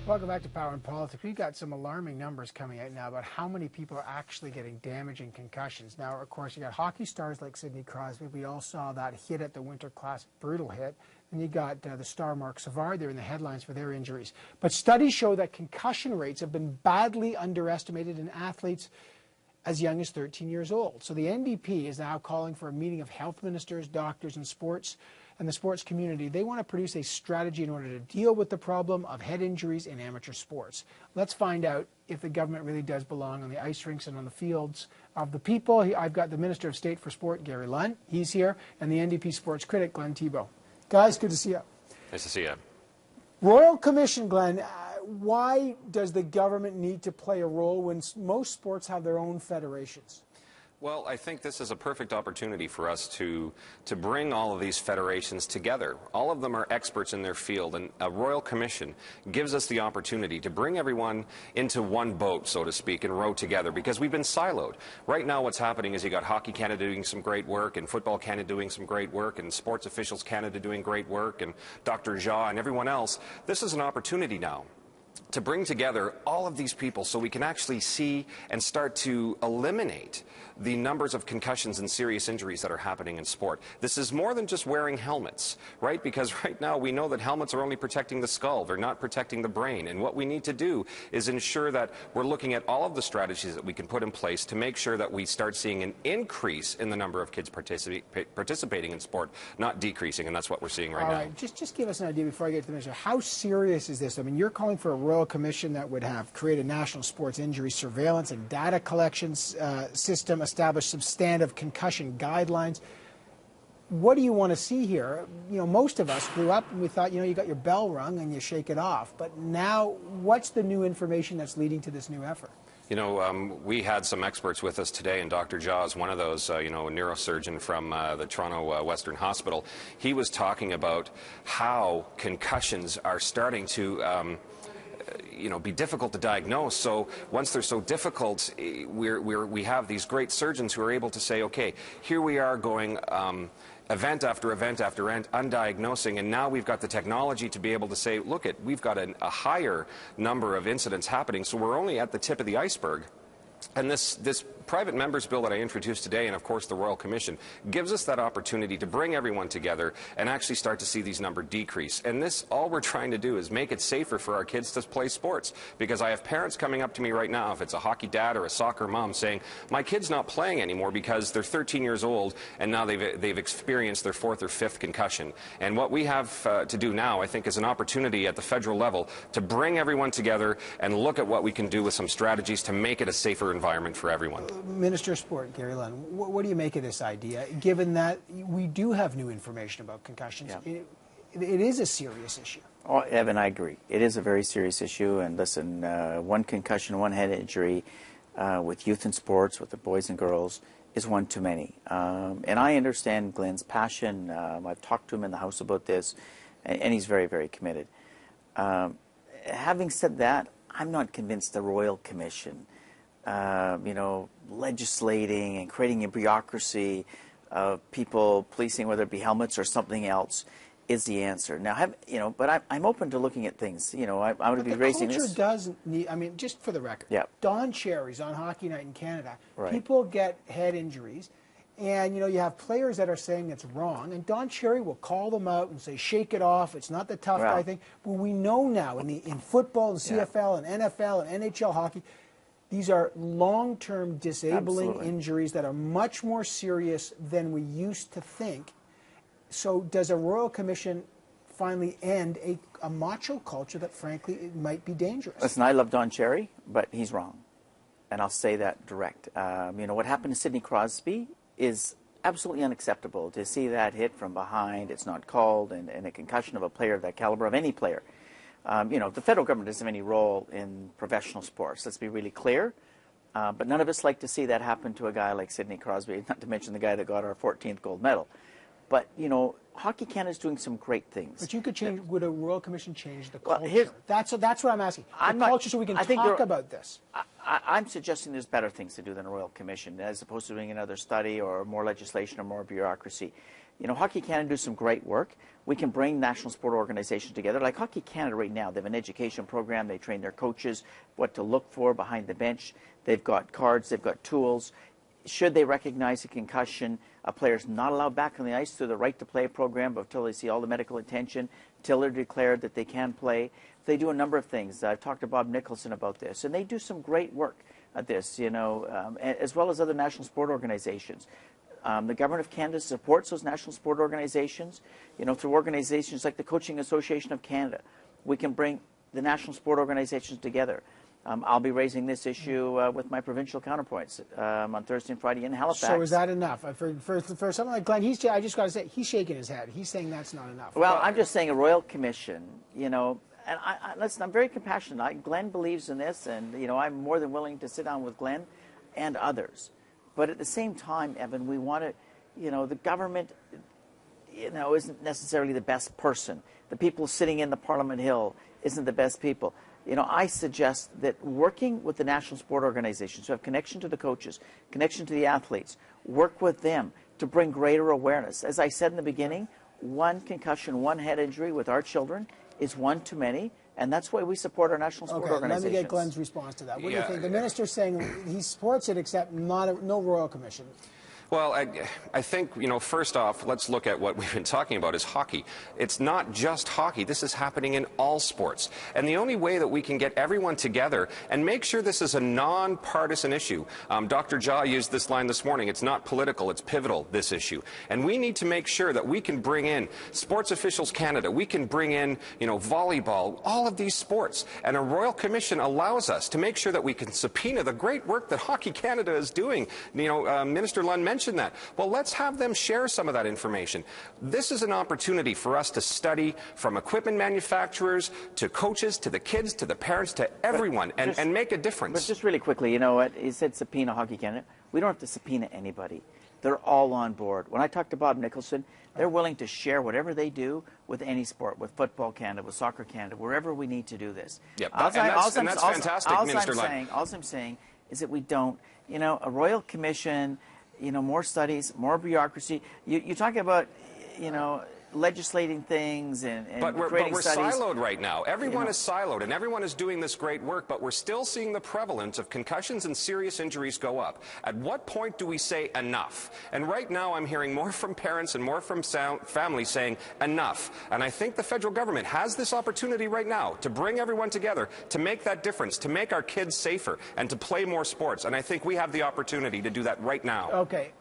Welcome back to Power and Politics. We've got some alarming numbers coming out now about how many people are actually getting damaging concussions. Now, of course, you got hockey stars like Sidney Crosby. We all saw that hit at the Winter Classic, brutal hit. And you got the star Mark Savard there in the headlines for their injuries. But studies show that concussion rates have been badly underestimated in athletes as young as 13 years old. So the NDP is now calling for a meeting of health ministers, doctors, and the sports community. They want to produce a strategy in order to deal with the problem of head injuries in amateur sports. Let's find out if the government really does belong on the ice rinks and on the fields of the people. I've got the Minister of State for Sport, Gary Lunn. He's here, and the NDP sports critic, Glenn Thibeault. Guys, good to see you. Nice to see you. Royal Commission, Glenn, why does the government need to play a role when most sports have their own federations? Well, I think this is a perfect opportunity for us to bring all of these federations together. All of them are experts in their field, and a Royal Commission gives us the opportunity to bring everyone into one boat, so to speak, and row together, because we've been siloed. Right now what's happening is you got Hockey Canada doing some great work, and Football Canada doing some great work, and Sports Officials Canada doing great work, and Dr. Jha and everyone else. This is an opportunity now to bring together all of these people so we can actually see and start to eliminate the numbers of concussions and serious injuries that are happening in sport. This is more than just wearing helmets, right? Because right now we know that helmets are only protecting the skull, they're not protecting the brain. And what we need to do is ensure that we're looking at all of the strategies that we can put in place to make sure that we start seeing an increase in the number of kids participating in sport, not decreasing, and that's what we're seeing right now. All right, just give us an idea before I get to the minister. How serious is this? I mean, you're calling for a Royal Commission that would have created a national sports injury surveillance and data collection system, establish substantive concussion guidelines. What do you want to see here? You know, most of us grew up and we thought, you know, you got your bell rung and you shake it off. But now, what's the new information that's leading to this new effort? You know, we had some experts with us today, and Dr. Jha is one of those, you know, a neurosurgeon from the Toronto Western Hospital. He was talking about how concussions are starting to you know, be difficult to diagnose. So once they're so difficult, we have these great surgeons who are able to say, okay, here we are going event after event after event, undiagnosing, and now we've got the technology to be able to say, look, we've got a higher number of incidents happening, so we're only at the tip of the iceberg. And this private members bill that I introduced today, and of course the Royal Commission, gives us that opportunity to bring everyone together and actually start to see these numbers decrease. And this, all we're trying to do is make it safer for our kids to play sports. Because I have parents coming up to me right now, if it's a hockey dad or a soccer mom, saying, my kid's not playing anymore because they're 13 years old and now they've experienced their 4th or 5th concussion. And what we have to do now, I think, is an opportunity at the federal level to bring everyone together and look at what we can do with some strategies to make it a safer environment for everyone. Minister of Sport, Gary Lunn, what do you make of this idea, given that we do have new information about concussions? Yeah. It is a serious issue. Oh, Evan, I agree. It is a very serious issue, and listen, one concussion, one head injury with youth in sports, with the boys and girls, is one too many. And I understand Glenn's passion. I've talked to him in the House about this, and he's very, very committed. Having said that, I'm not convinced the Royal Commission, you know, legislating and creating a bureaucracy of people policing, whether it be helmets or something else, is the answer. Now, you know, but I'm open to looking at things. You know, I'm going to be raising this. The culture does need, I mean, just for the record, yeah. Don Cherry's on Hockey Night in Canada. Right. People get head injuries, and, you know, you have players that are saying it's wrong, and Don Cherry will call them out and say, shake it off, it's not the tough guy thing. But we know now in football and CFL and NFL and NHL hockey, these are long-term disabling injuries that are much more serious than we used to think. So does a Royal Commission finally end a macho culture that, frankly, it might be dangerous? Listen, I love Don Cherry, but he's wrong. And I'll say that direct. You know, what happened to Sidney Crosby is absolutely unacceptable. To see that hit from behind, it's not called, and a concussion of a player of that caliber, of any player. You know, the federal government doesn't have any role in professional sports. Let's be really clear. But none of us like to see that happen to a guy like Sidney Crosby, not to mention the guy that got our 14th gold medal. But, you know, Hockey Canada is doing some great things. But you could change, would a Royal Commission change the culture? Well, that's what I'm asking. The culture, so we can talk about this. I'm suggesting there's better things to do than a Royal Commission, as opposed to doing another study or more legislation or more bureaucracy. You know, Hockey Canada do some great work. We can bring national sport organizations together. Like Hockey Canada right now, they have an education program. They train their coaches what to look for behind the bench. They've got cards. They've got tools. Should they recognize a concussion, a player's not allowed back on the ice through the right to play program until they see all the medical attention, until they're declared that they can play. They do a number of things. I've talked to Bob Nicholson about this, and they do some great work at this, as well as other national sport organizations. The Government of Canada supports those national sport organizations, through organizations like the Coaching Association of Canada. We can bring the national sport organizations together. I'll be raising this issue with my provincial counterparts on Thursday and Friday in Halifax. So is that enough? For someone like Glenn, I just got to say, he's shaking his head. He's saying that's not enough. Well, I'm just saying a Royal Commission, and listen, I'm very compassionate. Glenn believes in this, and, I'm more than willing to sit down with Glenn and others. But at the same time, Evan, we want to, the government, isn't necessarily the best person. The people sitting in the Parliament Hill isn't the best people. I suggest that working with the national sport organizations who have connection to the coaches, connection to the athletes, work with them to bring greater awareness. As I said in the beginning, one concussion, one head injury with our children is one too many, and that's why we support our national sport organizations. Let me get Glenn's response to that. What do you think? The minister's saying he supports it, except no Royal Commission. Well, I think, first off, let's look at what we've been talking about is hockey. It's not just hockey. This is happening in all sports. And the only way that we can get everyone together and make sure this is a non-partisan issue, Dr. Jha used this line this morning, it's not political, it's pivotal, this issue. And we need to make sure that we can bring in Sports Officials Canada, we can bring in, volleyball, all of these sports. And a Royal Commission allows us to make sure that we can subpoena the great work that Hockey Canada is doing. Minister Lunn mentioned that. Well, let's have them share some of that information. This is an opportunity for us to study from equipment manufacturers to coaches to the kids to the parents to everyone and make a difference. But just really quickly, you know what? He said subpoena Hockey Canada. We don't have to subpoena anybody. They're all on board. When I talked to Bob Nicholson, they're willing to share whatever they do with any sport, with Football Canada, with Soccer Canada, wherever we need to do this. Yep. And that's fantastic, Minister Lunn. All I'm saying is that we don't, a Royal Commission, more studies, more bureaucracy. You talk about, legislating things and creating we're studies. Siloed right now. Everyone is siloed, and everyone is doing this great work, but we're still seeing the prevalence of concussions and serious injuries go up. At what point do we say enough? And right now I'm hearing more from parents and more from families saying enough. And I think the federal government has this opportunity right now to bring everyone together, to make that difference, to make our kids safer, and to play more sports. And I think we have the opportunity to do that right now. Okay.